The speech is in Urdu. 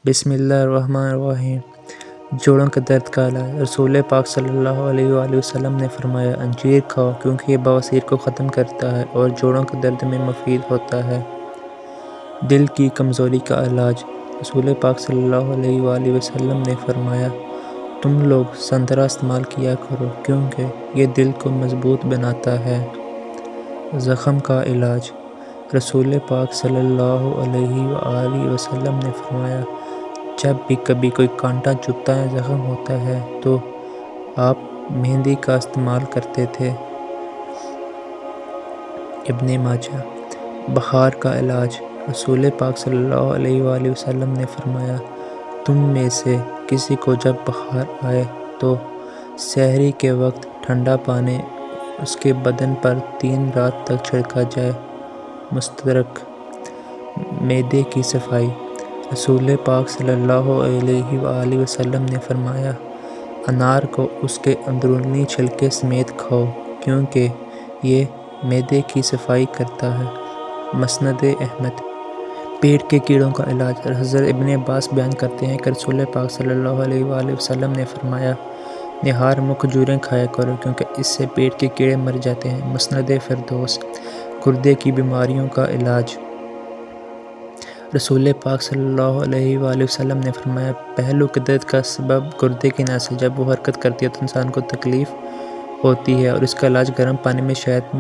بسم اللہ الرحمن الرحیم۔ جوڑوں کے درد کا علاج۔ رسول پاک صلی اللہ علیہ وآلہ وسلم نے فرمایا، انجیر کھاؤ کیونکہ یہ بواسیر کو ختم کرتا ہے اور جوڑوں کے درد میں مفید ہوتا ہے۔ دل کی کمزوری کا علاج۔ رسول پاک صلی اللہ علیہ وآلہ وسلم نے فرمایا، تم لوگ سنترا استعمال کیا کرو کیونکہ یہ دل کو مضبوط بناتا ہے۔ زخم کا علاج۔ رسول پاک صلی اللہ علیہ وآلہ وسلم نے فرمایا، جب بھی کبھی کوئی کانٹا چبھتا ہے، زخم ہوتا ہے تو آپ مہندی کا استعمال کرتے تھے۔ ابن ماجہ۔ بخار کا علاج۔ رسول پاک صلی اللہ علیہ وآلہ وسلم نے فرمایا، تم میں سے کسی کو جب بخار آئے تو سحری کے وقت ٹھنڈا پانی اس کے بدن پر 3 رات تک چھڑکا جائے۔ مستدرک۔ معدے کی صفائی۔ رسول پاک صلی اللہ علیہ وآلہ وسلم نے فرمایا، انار کو اس کے اندرونی چھلکے سمیت کھاؤ کیونکہ یہ معدے کی صفائی کرتا ہے۔ مسند احمد۔ پیٹ کے کیڑوں کا علاج۔ حضرت ابن عباس بیان کرتے ہیں کہ رسول پاک صلی اللہ علیہ وآلہ وسلم نے فرمایا، نہار میں کھجوریں کھایا کرو کیونکہ اس سے پیٹ کے کیڑے مر جاتے ہیں۔ مسند فردوس۔ گردے کی بیماریوں کا علاج۔ رسول پاک صلی اللہ علیہ وآلہ وسلم نے فرمایا، پہلو کے درد کا سبب گردے کی نس ہے۔ جب وہ حرکت کرتی ہے تو انسان کو تکلیف ہوتی ہے اور اس کا علاج گرم پانی میں شہد